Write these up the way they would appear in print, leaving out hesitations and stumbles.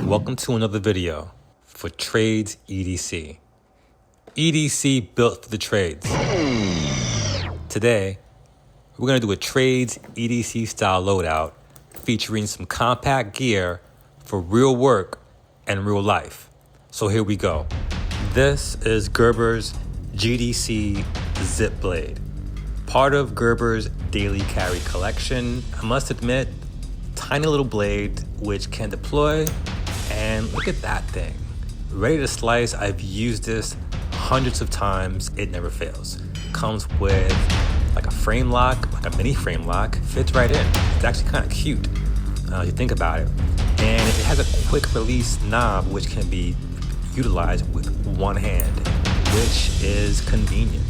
Welcome to another video for TRADES-EDC. EDC built for the trades. Today, we're going to do a TRADES-EDC style loadout featuring some compact gear for real work and real life. So here we go. This is Gerber's GDC Zip Blade, part of Gerber's daily carry collection. I must admit, tiny little blade which can deploy, and look at that thing. Ready to slice. I've used this hundreds of times. It never fails. Comes with like a frame lock, like a mini frame lock. Fits right in. It's actually kind of cute if you think about it. And it has a quick release knob which can be utilized with one hand, which is convenient.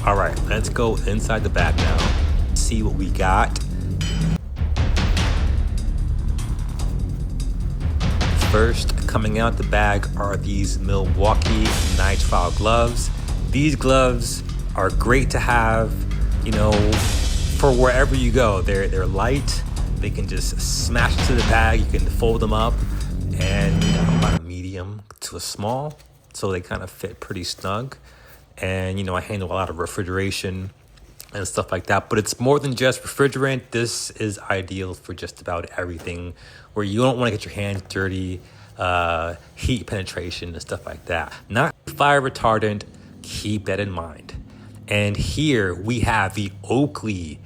All right, let's go inside the bag now, see what we got. First, coming out the bag are these Milwaukee Nitro gloves. These gloves are great to have, you know, for wherever you go. They're light. They can just smash into the bag. You can fold them up, and I'm about a medium to a small, so they kind of fit pretty snug. And you know, I handle a lot of refrigeration and stuff like that, but it's more than just refrigerant. This is ideal for just about everything where you don't want to get your hands dirty, heat penetration and stuff like that. Not fire retardant, keep that in mind. And here we have the Oakley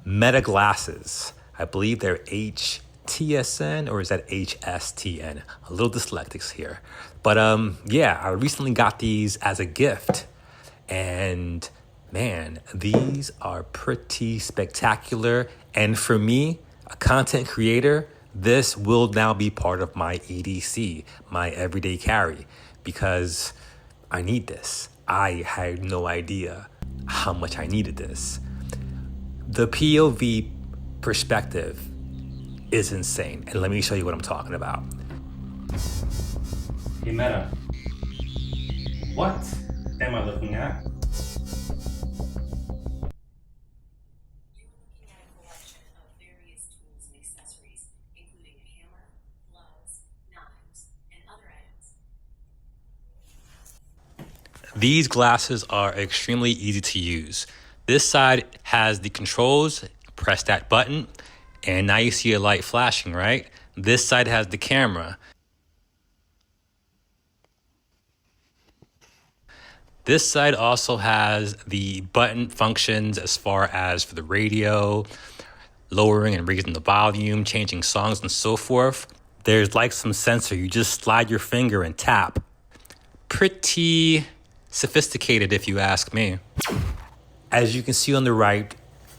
Meta glasses. I believe they're HTSN, or is that HSTN? A little dyslexic here. But yeah, I recently got these as a gift, and man, these are pretty spectacular. And for me, a content creator, this will now be part of my EDC, my everyday carry, because I need this. I had no idea how much I needed this. The POV perspective is insane. And let me show you what I'm talking about. Hey Meta, what am I looking at? These glasses are extremely easy to use. This side has the controls, press that button, and now you see a light flashing, right? This side has the camera. This side also has the button functions as far as for the radio, lowering and raising the volume, changing songs and so forth. There's like some sensor, you just slide your finger and tap. Pretty sophisticated if you ask me. As you can see on the right,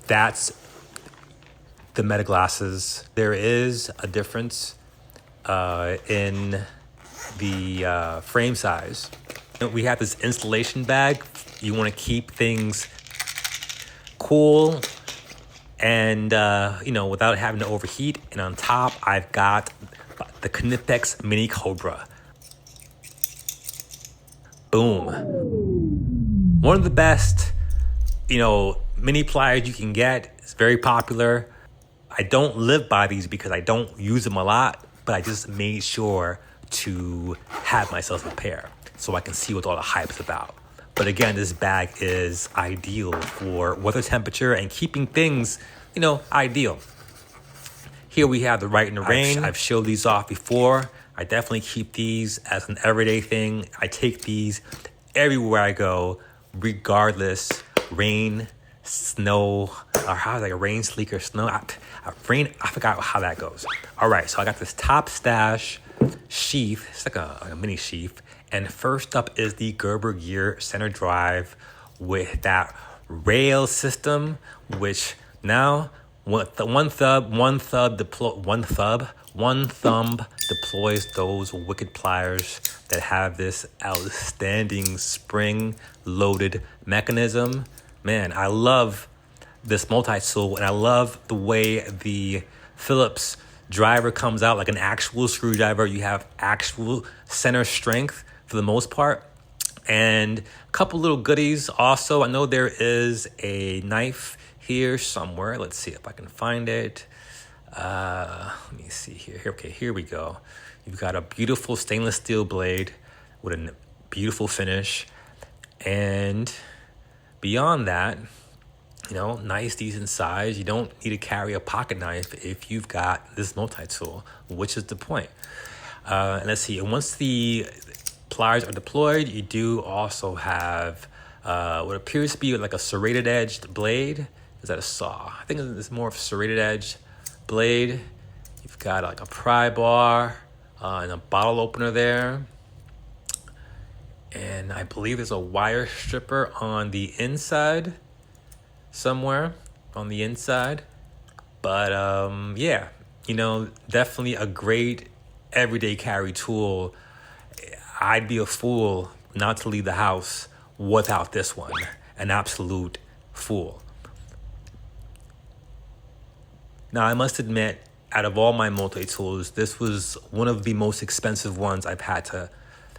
that's the Meta glasses. There is a difference in the frame size. We have this installation bag. You want to keep things cool and you know, without having to overheat. And on top, I've got the Knipex Mini Cobra. Boom. One of the best, you know, mini pliers you can get. It's very popular. I don't live by these because I don't use them a lot, but I just made sure to have myself a pair so I can see what all the hype's about. But again, this bag is ideal for weather temperature and keeping things, you know, ideal. Here we have the Rite in the Rain. I've showed these off before. I definitely keep these as an everyday thing. I take these everywhere I go, regardless, rain, snow, or how's like a rain, sleek, or snow. Rain, I forgot how that goes. All right, so I got this top stash sheath. It's like a mini sheath. And first up is the Gerber Gear Center-Drive with that rail system, which now one thumb deploys those wicked pliers that have this outstanding spring-loaded mechanism. Man, I love this Multitool, and I love the way the Phillips driver comes out like an actual screwdriver. You have actual center strength for the most part. And a couple little goodies also. I know there is a knife here somewhere. Let's see if I can find it. Let me see here. Okay, here we go. You've got a beautiful stainless steel blade with a beautiful finish. And beyond that, you know, nice, decent size. You don't need to carry a pocket knife if you've got this multi-tool, which is the point. And let's see, and once the pliers are deployed, you do also have what appears to be like a serrated edged blade. Is that a saw? I think it's more of a serrated edged blade. You've got like a pry bar and a bottle opener there. And I believe there's a wire stripper on the inside somewhere on the inside. But yeah, you know, definitely a great everyday carry tool. I'd be a fool not to leave the house without this one. An absolute fool. Now, I must admit, out of all my multi-tools, this was one of the most expensive ones I've had to,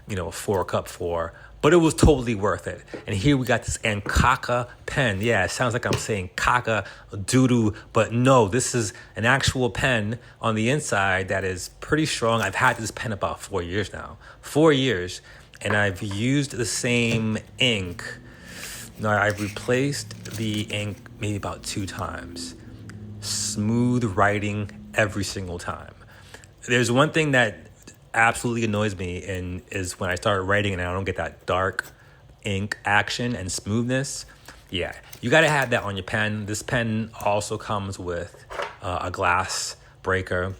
you know, fork up for, but it was totally worth it. And here we got this AnKaka pen. Yeah, it sounds like I'm saying caca doo-doo, but no, this is an actual pen on the inside that is pretty strong. I've had this pen about 4 years now. 4 years, and I've used the same ink. Now, I've replaced the ink maybe about 2 times. Smooth writing every single time. There's one thing that absolutely annoys me and is when I start writing and I don't get that dark ink action and smoothness. Yeah, you got to have that on your pen. This pen also comes with a glass breaker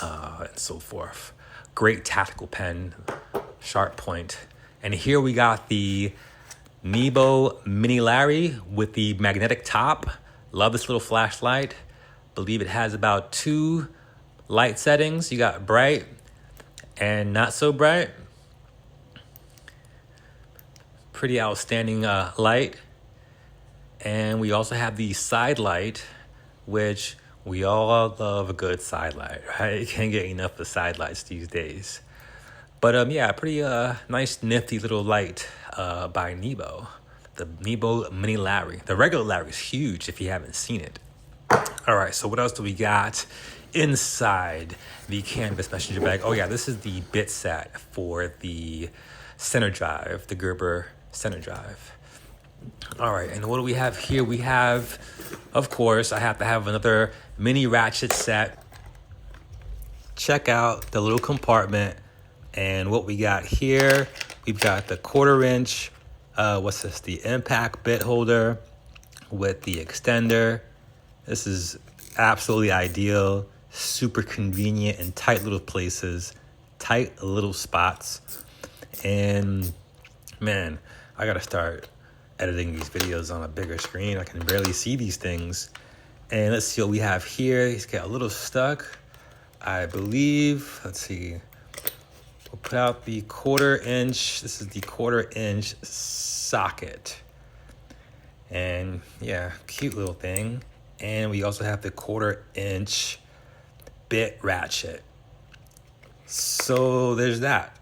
and so forth. Great tactical pen, sharp point. And here we got the Nebo Mini Larry with the magnetic top. Love this little flashlight. Believe it has about 2 light settings. You got bright and not so bright. Pretty outstanding light. And we also have the side light, which we all love a good side light, right? You can't get enough of side lights these days. But yeah, pretty nice, nifty little light by Nebo. The Nebo Mini Larry. The regular Larry is huge if you haven't seen it. All right, so what else do we got inside the canvas messenger bag? Oh yeah, this is the bit set for the Center-Drive, the Gerber Center-Drive. All right, and what do we have here? We have, of course, I have to have another mini ratchet set. Check out the little compartment and what we got here. We've got the 1/4 inch, what's this? The impact bit holder with the extender. This is absolutely ideal, super convenient in tight little places, tight little spots. And man, I gotta start editing these videos on a bigger screen. I can barely see these things. And let's see what we have here. He's got a little stuck, I believe. Let's see. We'll put out the 1/4 inch. This is the 1/4 inch socket. And yeah, cute little thing. And we also have the 1/4 inch bit ratchet. So there's that.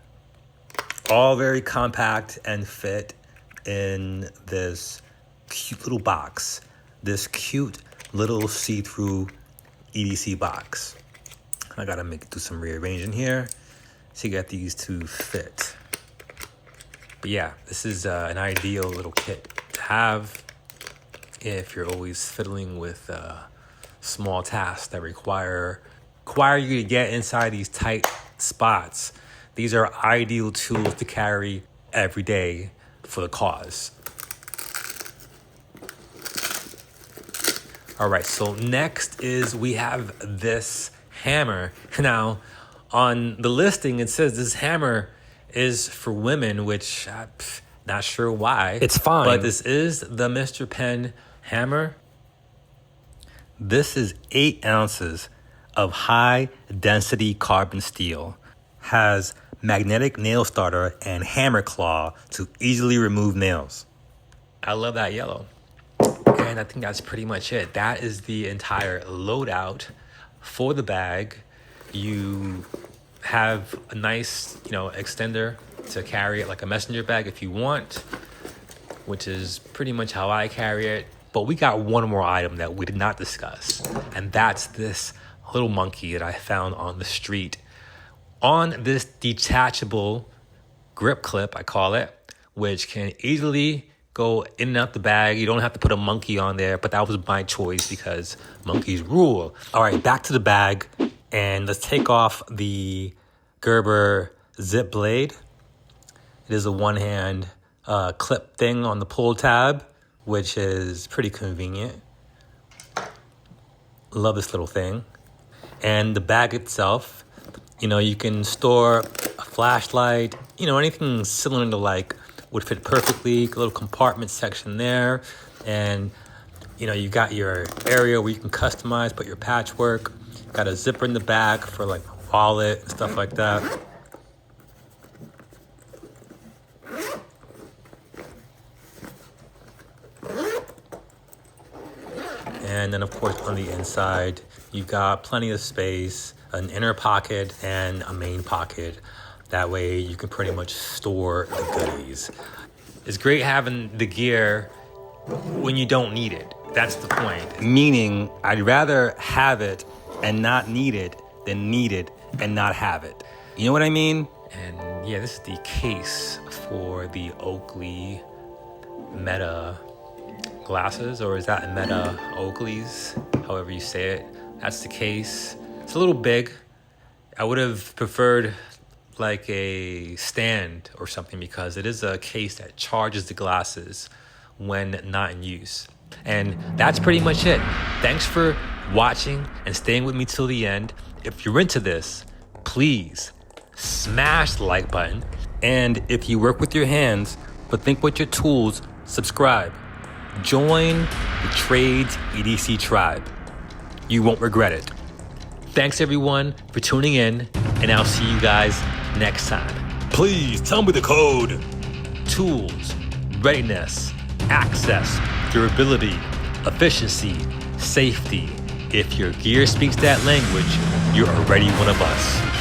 All very compact and fit in this cute little box. This cute little see-through EDC box. I gotta do some rearranging here to get these to fit. But yeah, this is an ideal little kit to have if you're always fiddling with small tasks that require you to get inside these tight spots. These are ideal tools to carry every day for the cause. All right, so next is we have this hammer. Now, on the listing, it says this hammer is for women, which I'm not sure why. It's fine. But this is the Mr. Penn hammer. This is 8 ounces of high density carbon steel. Has magnetic nail starter and hammer claw to easily remove nails. I love that yellow. And I think that's pretty much it. That is the entire loadout for the bag. You have a nice, extender to carry it like a messenger bag if you want, which is pretty much how I carry it. But we got one more item that we did not discuss, and that's this little monkey that I found on the street on this detachable grip clip, I call it, which can easily go in and out the bag. You don't have to put a monkey on there, but that was my choice because monkeys rule. All right, back to the bag, and let's take off the Gerber Zip Blade. It is a one-hand clip thing on the pull tab, which is pretty convenient. Love this little thing. And the bag itself, you know, you can store a flashlight, you know, anything cylinder-like would fit perfectly. A little compartment section there. And, you know, you got your area where you can customize, put your patchwork. Got a zipper in the back for like a wallet and stuff like that. And then, of course, on the inside, you've got plenty of space, an inner pocket and a main pocket. That way you can pretty much store the goodies. It's great having the gear when you don't need it. That's the point. Meaning, I'd rather have it and not need it than need it and not have it. You know what I mean? And yeah, this is the case for the Oakley Meta glasses, or is that Meta Oakleys? However you say it. That's the case. It's a little big. I would have preferred like a stand or something because it is a case that charges the glasses when not in use. And that's pretty much it. Thanks for watching and staying with me till the end. If you're into this, please smash the like button. And if you work with your hands but think with your tools, subscribe. Join the TRADES-EDC tribe. You won't regret it. Thanks everyone for tuning in, and I'll see you guys next time. Please tell me the code. Tools, readiness, access, durability, efficiency, safety. If your gear speaks that language, you're already one of us.